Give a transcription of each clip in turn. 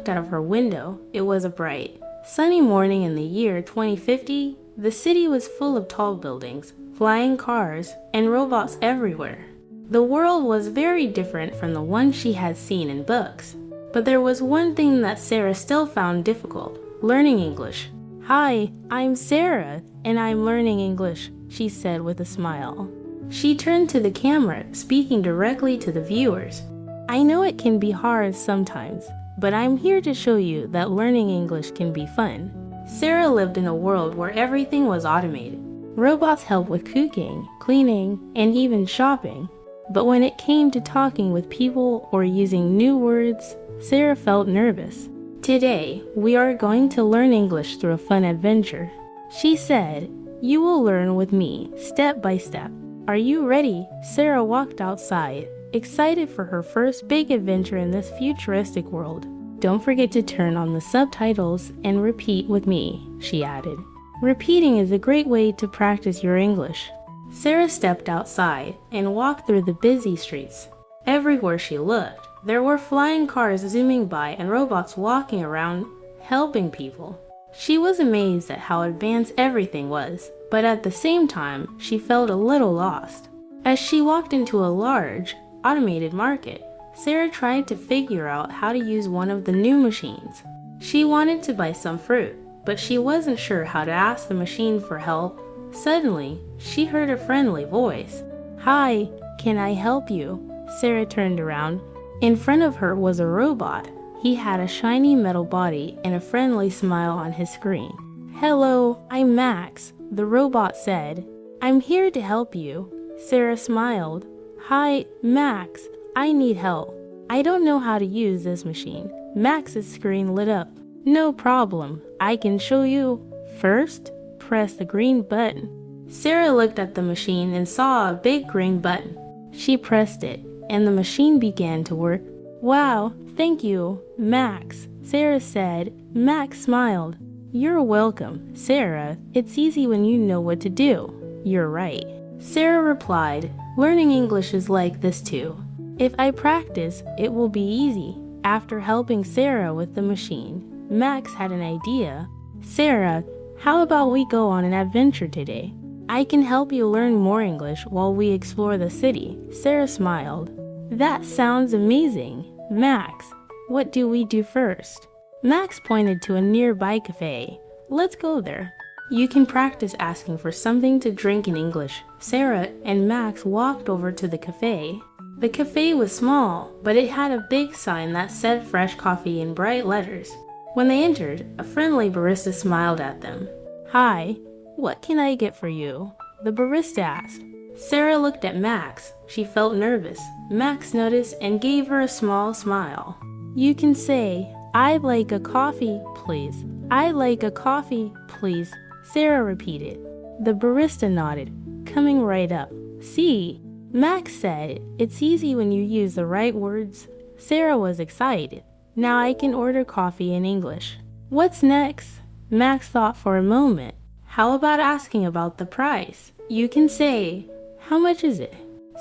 looked out of her window. It was a bright, sunny morning in the year 2050. The city was full of tall buildings, flying cars, and robots everywhere. The world was very different from the one she had seen in books. But there was one thing that Sara still found difficult: learning English. "Hi, I'm Sara, and I'm learning English," she said with a smile. She turned to the camera, speaking directly to the viewers. "I know it can be hard sometimes, but I'm here to show you that learning English can be fun." Sara lived in a world where everything was automated. Robots helped with cooking, cleaning, and even shopping. But when it came to talking with people or using new words, Sara felt nervous. "Today, we are going to learn English through a fun adventure," she said. "You will learn with me, step by step. Are you ready?" Sara walked outside, excited for her first big adventure in this futuristic world. "Don't forget to turn on the subtitles and repeat with me," she added. Repeating is a great way to practice your English. Sara stepped outside and walked through the busy streets. Everywhere she looked, there were flying cars zooming by and robots walking around, helping people. She was amazed at how advanced everything was, but at the same time, she felt a little lost. As she walked into a large, automated market, Sara tried to figure out how to use one of the new machines. She wanted to buy some fruit, but she wasn't sure how to ask the machine for help. Suddenly, she heard a friendly voice. "Hi, can I help you?" Sara turned around. In front of her was a robot. He had a shiny metal body and a friendly smile on his screen. "Hello, I'm Max," the robot said. "I'm here to help you." Sara smiled. "Hi, Max, I need help. I don't know how to use this machine." Max's screen lit up. "No problem, I can show you. First, press the green button." Sara looked at the machine and saw a big green button. She pressed it, and the machine began to work. "Wow, thank you, Max," Sara said. Max smiled. "You're welcome, Sara. It's easy when you know what to do." "You're right," Sara replied. "Learning English is like this too. If I practice, it will be easy." After helping Sara with the machine, Max had an idea. "Sara, how about we go on an adventure today? I can help you learn more English while we explore the city." Sara smiled. "That sounds amazing. Max, what do we do first?" Max pointed to a nearby cafe. "Let's go there. You can practice asking for something to drink in English." Sara and Max walked over to the cafe. The cafe was small, but it had a big sign that said fresh coffee in bright letters. When they entered, a friendly barista smiled at them. "Hi, what can I get for you?" the barista asked. Sara looked at Max. She felt nervous. Max noticed and gave her a small smile. "You can say, 'I'd like a coffee, please. I'd like a coffee, please,'" Sara repeated. The barista nodded, coming right up. "See," Max said, "it's easy when you use the right words." Sara was excited. "Now I can order coffee in English. What's next?" Max thought for a moment. "How about asking about the price? You can say, 'How much is it?'"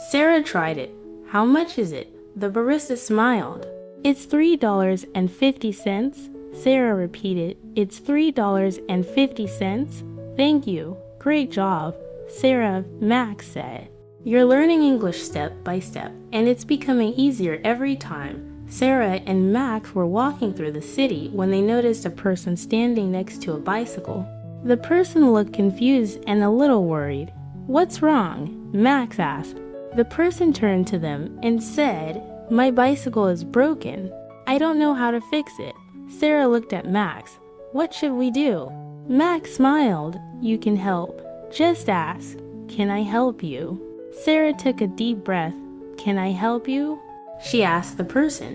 Sara tried it. "How much is it?" The barista smiled. "It's $3.50. Sara repeated. "It's $3.50. "Thank you. Great job, Sara," Max said. "You're learning English step by step, and it's becoming easier every time." Sara and Max were walking through the city when they noticed a person standing next to a bicycle. The person looked confused and a little worried. "What's wrong?" Max asked. The person turned to them and said, "My bicycle is broken. I don't know how to fix it." Sara looked at Max. "What should we do?" Max smiled. "You can help. Just ask, 'Can I help you?'" Sara took a deep breath. "Can I help you?" she asked the person.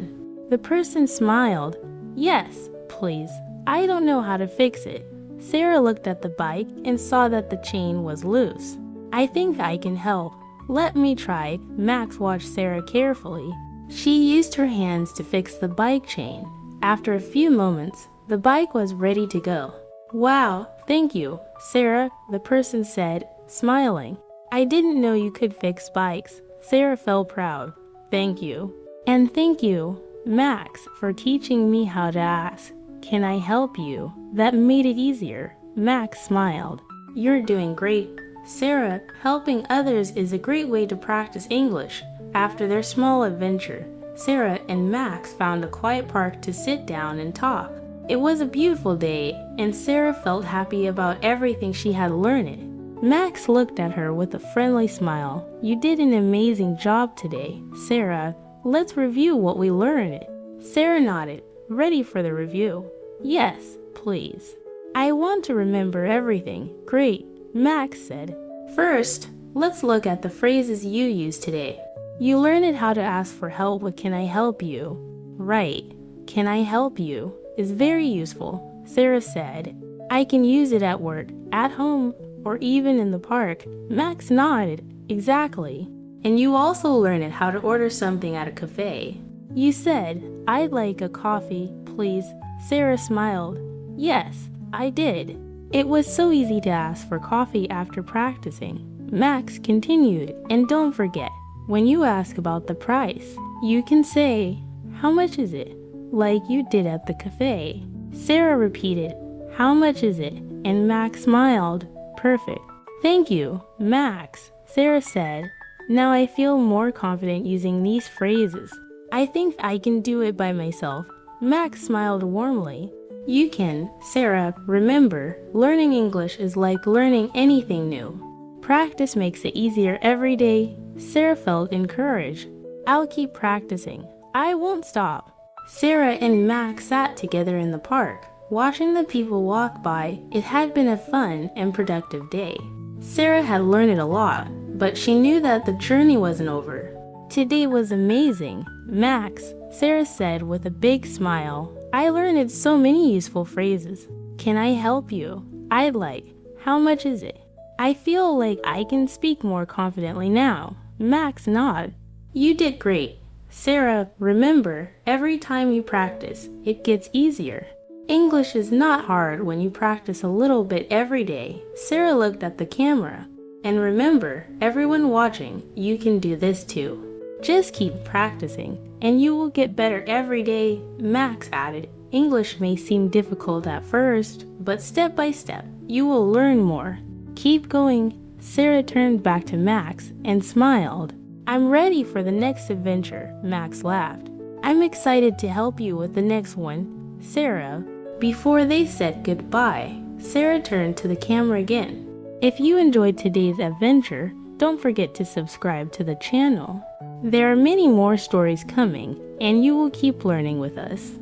The person smiled. "Yes, please. I don't know how to fix it." Sara looked at the bike and saw that the chain was loose. "I think I can help. Let me try." Max watched Sara carefully. She used her hands to fix the bike chain. After a few moments, the bike was ready to go. "Wow, thank you, Sara," the person said, smiling. "I didn't know you could fix bikes." Sara felt proud. "Thank you." "And thank you, Max, for teaching me how to ask, "Can I help you?" That made it easier. Max smiled. You're doing great, Sarah. Helping others is a great way to practice English. After their small adventure, Sarah and Max found a quiet park to sit down and talk. It was a beautiful day, and Sarah felt happy about everything she had learned. Max looked at her with a friendly smile. You did an amazing job today, Sarah. Let's review what we learned. Sarah nodded, ready for the review. Yes, please. I want to remember everything. Great, Max said. First, let's look at the phrases you used today. You learned how to ask for help with "Can I help you?" Right, "Can I help you?" is very useful, Sarah said. I can use it at work, at home, or even in the park. Max nodded. Exactly. And you also learned how to order something at a cafe. You said, "I'd like a coffee, please." Sarah smiled. Yes, I did. It was so easy to ask for coffee after practicing. Max continued, and don't forget, when you ask about the price, you can say, "How much is it?" like you did at the cafe. Sarah repeated, "How much is it?" and Max smiled. Perfect. Thank you, Max, Sarah said. Now I feel more confident using these phrases. I think I can do it by myself. Max smiled warmly. You can, Sarah. Remember, learning English is like learning anything new. Practice makes it easier every day. Sarah felt encouraged. I'll keep practicing. I won't stop. Sarah and Max sat together in the park, watching the people walk by. It had been a fun and productive day. Sarah had learned a lot, but she knew that the journey wasn't over. Today was amazing, Max, Sarah said with a big smile. I learned so many useful phrases. Can I help you? I'd like. How much is it? I feel like I can speak more confidently now. Max nodded. You did great. Sarah, remember, every time you practice, it gets easier. English is not hard when you practice a little bit every day. Sarah looked at the camera. And remember, everyone watching, you can do this too. Just keep practicing, and you will get better every day, Max added. English may seem difficult at first, but step by step, you will learn more. Keep going. Sarah turned back to Max and smiled. I'm ready for the next adventure, Max laughed. I'm excited to help you with the next one, Sarah. Before they said goodbye, Sarah turned to the camera again. If you enjoyed today's adventure, don't forget to subscribe to the channel. There are many more stories coming, and you will keep learning with us.